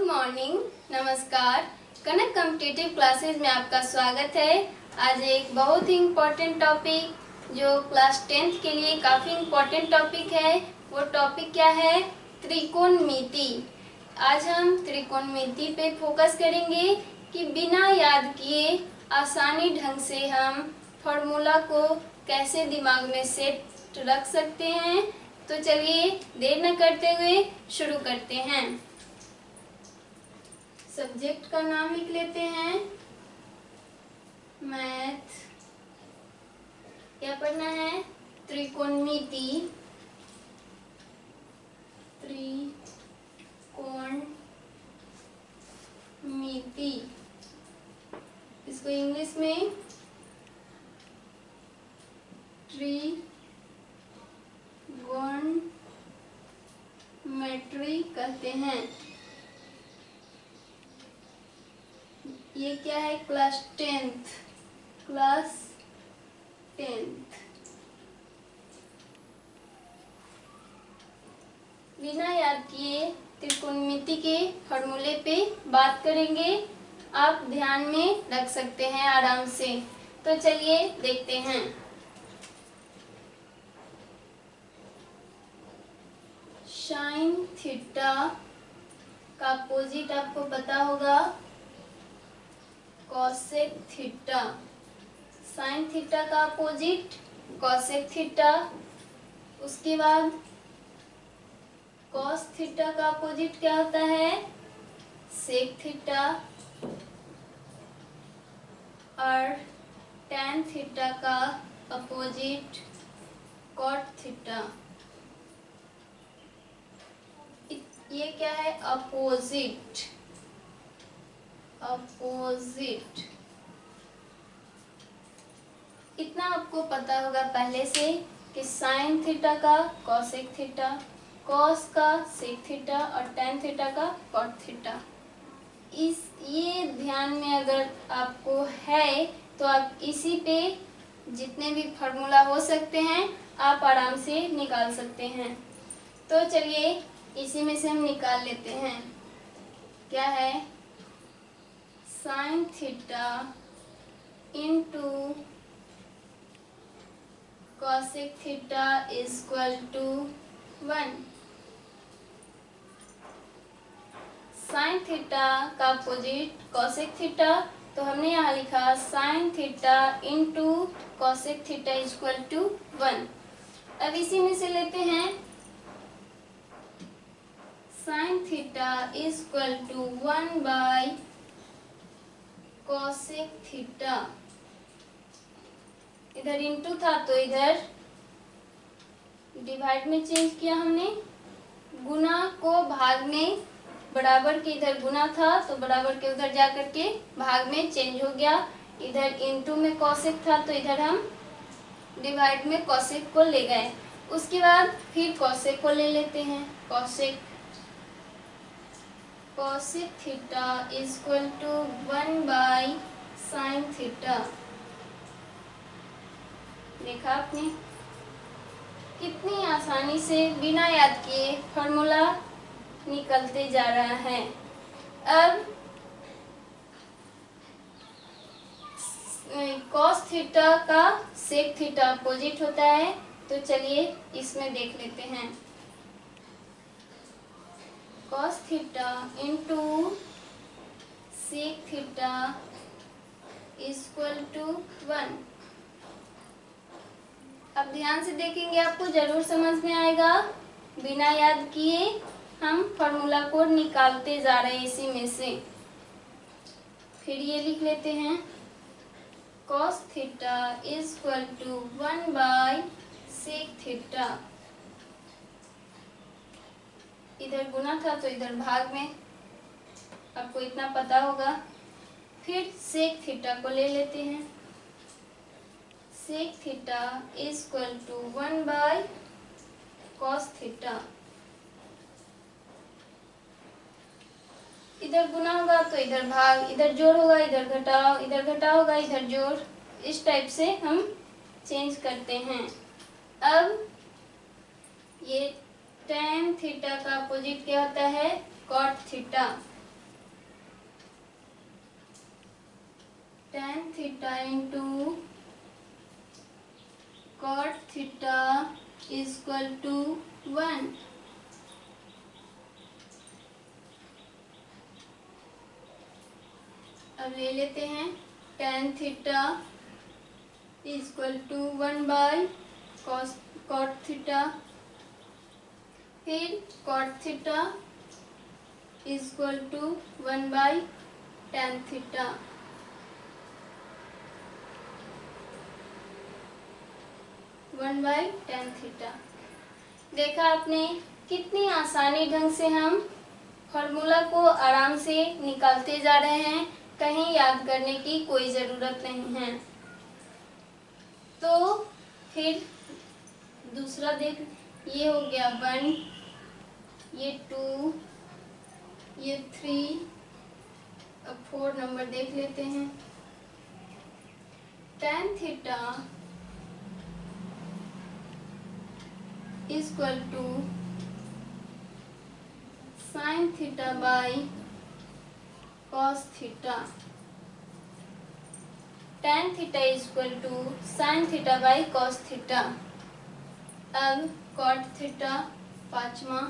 Morning, नमस्कार। कनक competitive classes में आपका स्वागत है। आज एक बहुत ही इम्पोर्टेंट टॉपिक जो क्लास 10th के लिए काफ़ी इम्पोर्टेंट टॉपिक है, वो टॉपिक क्या है? त्रिकोणमिति। आज हम त्रिकोणमिति पे फोकस करेंगे कि बिना याद किए आसानी ढंग से हम फॉर्मूला को कैसे दिमाग में सेट रख सकते हैं। तो चलिए देर न करते हुए शुरू करते हैं। सब्जेक्ट का नाम लिख लेते हैं, मैथ। क्या पढ़ना है? त्रिकोणमिति। त्रिकोणमिति, इसको इंग्लिश में ट्रिगोनमेट्री कहते हैं। ये क्या है? Class 10th। बिना याद किए त्रिकोणमिति के फॉर्मूले पे बात करेंगे। आप ध्यान में रख सकते हैं आराम से। तो चलिए देखते हैं। साइन थीटा का अपोजिट आपको पता होगा कॉसेक थीटा। साइन थीटा का अपोजिट कॉसेक थीटा। उसके बाद कॉस थीटा का अपोजिट क्या होता है? Sec theta. और टैन थीटा का अपोजिट कॉट थीटा। ये क्या है? अपोजिट। इतना आपको पता होगा पहले से कि साइन थीटा का कॉसेक थीटा, कॉस का सेक थीटा और टैन थीटा का कॉट थीटा। ये ध्यान में अगर आपको है तो आप इसी पे जितने भी फार्मूला हो सकते हैं आप आराम से निकाल सकते हैं। तो चलिए इसी में से हम निकाल लेते हैं। क्या है? Sine theta into cosec theta is equal to 1। Sine theta का अपोजिट कॉसेक थीटा, तो हमने यहाँ लिखा sine theta into cosec theta is equal to 1। अब इसी में से लेते हैं sine theta is equal to 1 by cosec theta. इधर इंटू था तो इधर डिवाइड में चेंज किया हमने। गुना को भाग में, बराबर के इधर गुना था तो बराबर के उधर जा करके भाग में चेंज हो गया। इधर इंटू में कॉसेक था तो इधर हम डिवाइड में कॉसेक को ले गए। उसके बाद फिर कॉसेक को ले लेते हैं। Cosec theta is equal to 1 by sine theta. देखा आपने कितनी आसानी से बिना याद किए फॉर्मूला निकलते जा रहा है। अब कॉस थीटा का सेक थीटा अपोजिट होता है, तो चलिए इसमें देख लेते हैं। Cos theta into sec theta is equal to 1। अब ध्यान से देखेंगे, आपको जरूर समझ में आएगा। बिना याद किए हम फॉर्मूला को निकालते जा रहे हैं इसी में से। फिर ये लिख लेते हैं cos theta is equal to 1 by sec theta. इधर गुना था तो इधर भाग में, आपको इतना पता होगा। फिर सेक थीटा को ले लेते हैं। Sec theta is equal to 1 by cos theta. इधर गुना होगा तो इधर भाग, इधर जोड़ होगा इधर घटाओ, इधर घटाओ होगा इधर जोड़। इस टाइप से हम चेंज करते हैं। अब ये टैन थीटा का अपोजिट क्या होता है? Cot theta. tan theta into cot theta is equal to 1। अब ले लेते हैं tan theta is equal to 1 by cot theta, फिर cot theta is equal to 1 by tan theta. 1 by tan theta. देखा आपने कितनी आसानी ढंग से हम फॉर्मूला को आराम से निकालते जा रहे हैं, कहीं याद करने की कोई ज़रूरत नहीं है। तो फिर दूसरा देख, ये हो गया 1, ये 2, ये 3, अब 4 नंबर देख लेते हैं। tan theta is equal to sin theta by cos theta. tan theta is equal to sin theta by cos theta. अब cot थीटा पांचवा,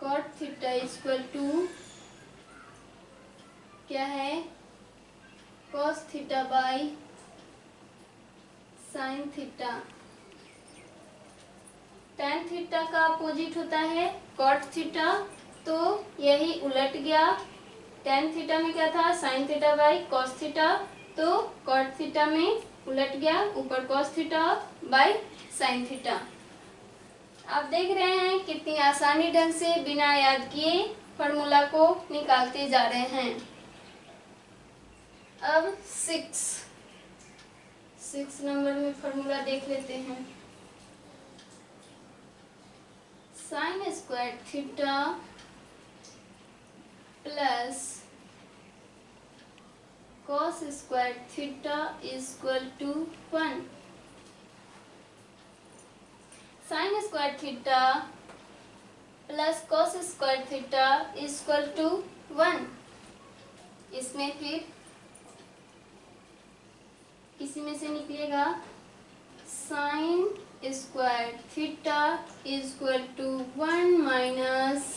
cot theta is equal to क्या है, cos theta by sin theta. tan theta का opposite होता है cot theta, तो यही उलट गया। tan थीटा में क्या था, sin theta by cos theta, तो cot थीटा में उलट गया, ऊपर cos theta by sin theta. आप देख रहे हैं कितनी आसानी ढंग से बिना याद किए फॉर्मूला को निकालते जा रहे हैं। अब 6 नंबर में फॉर्मूला देख लेते हैं। Sine square theta plus cos square theta is equal to 1। Sine square theta plus cos square theta is equal to 1। इसमें फिर किसी में से निकलेगा sine square theta is equal to 1 minus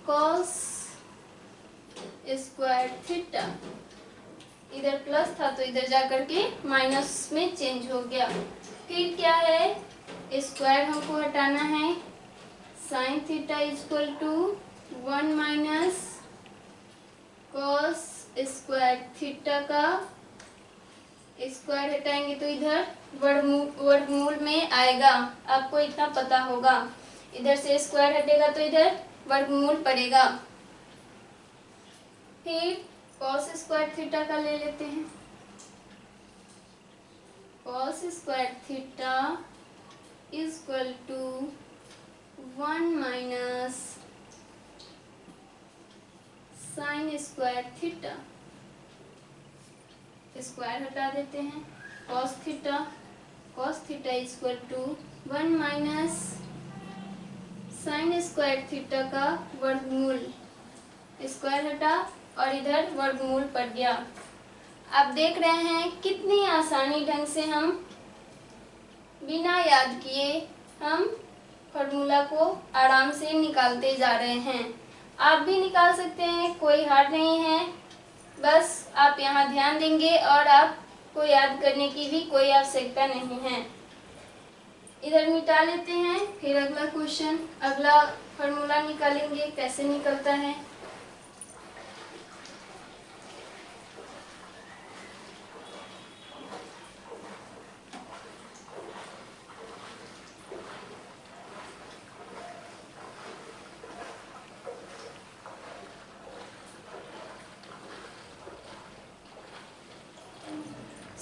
cos square theta. इधर प्लस था तो इधर जाकर के माइनस में चेंज हो गया। फिर क्या है, स्क्वायर हमको हटाना है, sine theta is equal to 1 minus cos square theta का स्क्वायर हटाएंगे तो इधर वर्गमूल में आएगा। आपको इतना पता होगा, इधर से स्क्वायर हटेगा तो इधर वर्गमूल पड़ेगा। फिर कॉस स्क्वायर थीटा का ले लेते हैं। Cos square theta is equal to 1 minus sine square theta. Square हटा देते हैं, cos theta is equal to 1 minus sine square theta का वर्गमूल। स्क्वायर हटा और इधर वर्गमूल पड़ गया। आप देख रहे हैं कितनी आसानी ढंग से हम बिना याद किए हम फॉर्मूला को आराम से निकालते जा रहे हैं। आप भी निकाल सकते हैं, कोई हार्ड नहीं है। बस आप यहाँ ध्यान देंगे और आपको याद करने की भी कोई आवश्यकता नहीं है। इधर मिटा लेते हैं, फिर अगला क्वेश्चन, अगला फॉर्मूला निकालेंगे कैसे निकलता है।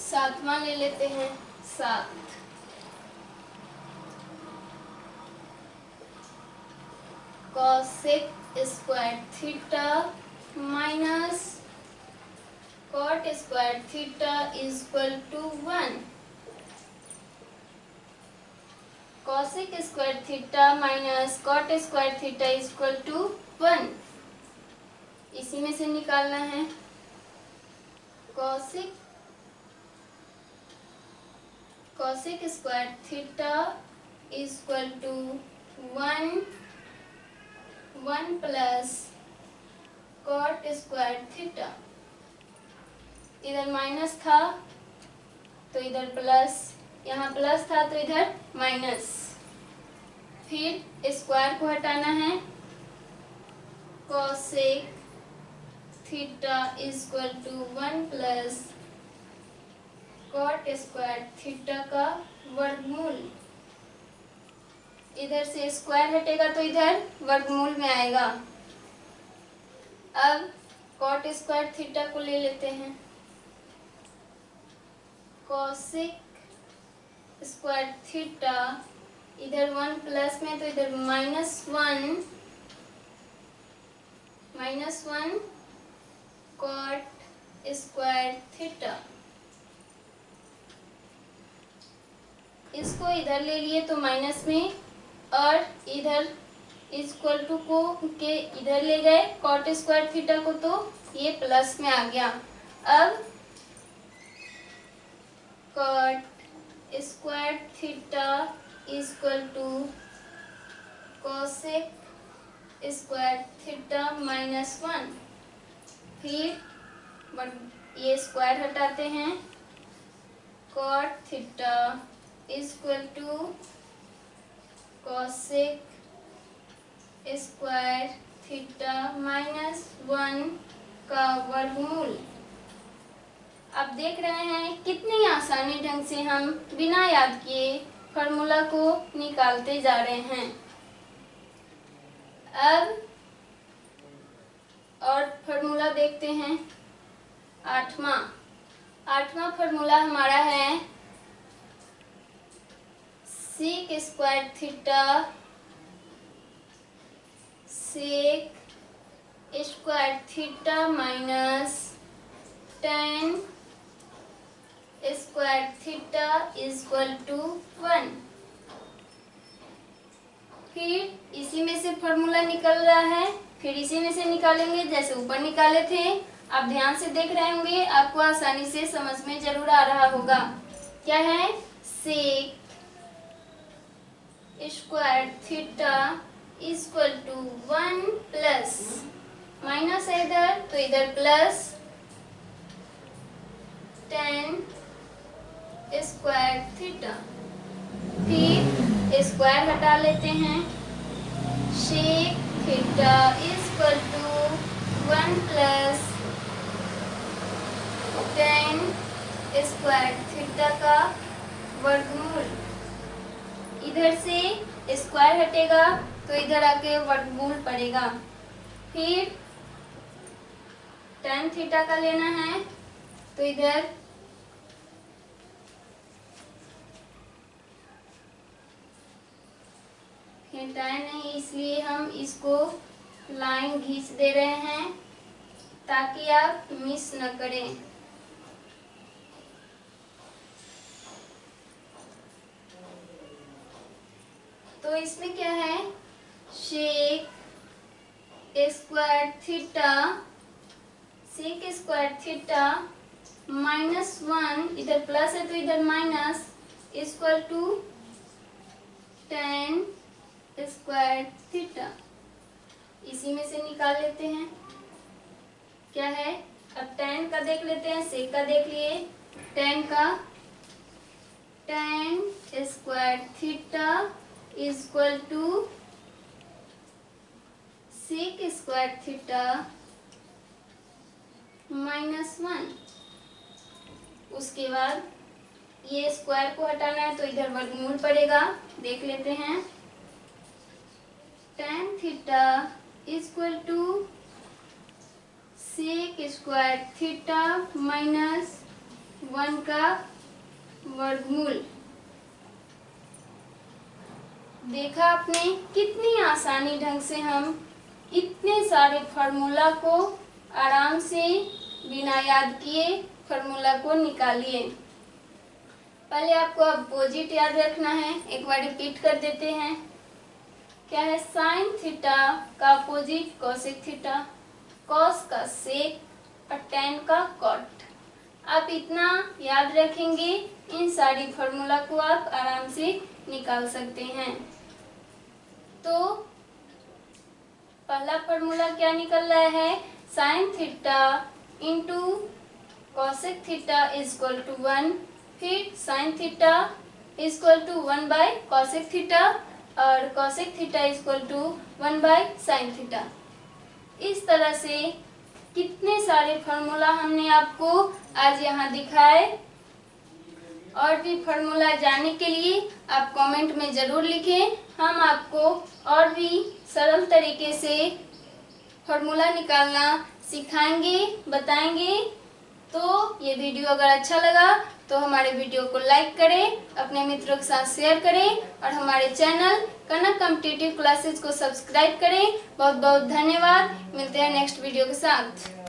सातवां ले लेते हैं, 7। Cosec square theta minus cot square theta is equal to 1। Cosec square theta minus cot square theta is equal to 1। इसी में से निकालना है। Cosec square theta is equal to 1 plus cot square theta. इधर माइनस था तो इधर plus, यहाँ प्लस था तो इधर माइनस। फिर स्क्वायर को हटाना है। Cosec theta is equal to 1 plus cot square theta का वर्गमूल। इधर से स्क्वायर हटेगा तो इधर वर्गमूल में आएगा। अब कॉट स्क्वायर थीटा को ले लेते हैं। कॉसेक स्क्वायर थीटा, इधर 1 प्लस में तो इधर -1 कॉट स्क्वायर थीटा। इसको इधर ले लिए तो माइनस में, और इधर इक्वल टू को के इधर ले गए कॉट स्क्वायर थीटा को, तो ये प्लस में आ गया। अब cot square theta equal to cosec square theta -1। फिर ये स्क्वायर हटाते हैं। Cot theta equal to cosec square theta -1 का वर्गमूल। अब देख रहे हैं कितनी आसानी ढंग से हम बिना याद किए फॉर्मूला को निकालते जा रहे हैं। अब और फॉर्मूला देखते हैं। आठवां फॉर्मूला हमारा है sec square theta minus tan square theta equal to 1। फिर इसी में से फॉर्मूला निकल रहा है, फिर इसी में से निकालेंगे जैसे ऊपर निकाले थे। आप ध्यान से देख रहे होंगे, आपको आसानी से समझ में जरूर आ रहा होगा। क्या है? Sec square theta equal to 1 plus, minus है इधर तो इधर प्लस, tan स्क्वायर थीटा। फिर स्क्वायर हटा लेते हैं। Sec theta equal to 1 plus tan square theta का वर्गमूल। इधर से स्क्वायर हटेगा तो इधर आके वर्गमूल पड़ेगा। फिर tan थीटा का लेना है तो इधर tan है, इसलिए हम इसको लाइन खींच दे रहे हैं ताकि आप मिस न करें। तो इसमें क्या है? सेक स्क्वायर थीटा -1, इधर प्लस है तो इधर minus, equal to tan square theta. इसी में से निकाल लेते हैं। क्या है? अब tan का देख लेते हैं, सेक का देख लिए। tan square theta equal to sec square theta -1। उसके बाद ये स्क्वायर को हटाना है तो इधर वर्गमूल पड़ेगा। देख लेते हैं। tan theta equal to sec square theta -1 का वर्गमूल। देखा आपने कितनी आसानी ढंग से हम इतने सारे फार्मूला को आराम से बिना याद किए फार्मूला को निकालिए। पहले आपको अपोजिट याद रखना है, एक बार रिपीट कर देते हैं। क्या है? साइन थीटा का अपोजिट कोसेक थीटा। कॉस का सेक और tan का कॉट। आप इतना याद रखेंगे, इन सारी फॉर्मूला को आप आराम से निकाल सकते हैं। तो पहला फॉर्मूला क्या निकल रहा है, sine theta into cosec theta is equal to 1, फिर sine theta is equal to 1 by cosec theta और cosec theta is equal to 1 by sine theta. इस तरह से कितने सारे फॉर्मूला हमने आपको आज यहाँ दिखाए। और भी फॉर्मूला जानने के लिए आप कमेंट में ज़रूर लिखें, हम आपको और भी सरल तरीके से फॉर्मूला निकालना सिखाएंगे, बताएंगे। तो ये वीडियो अगर अच्छा लगा तो हमारे वीडियो को लाइक करें, अपने मित्रों के साथ शेयर करें और हमारे चैनल कनक कॉम्पिटिटिव क्लासेस को सब्सक्राइब करें। बहुत बहुत धन्यवाद। मिलते हैं नेक्स्ट वीडियो के साथ।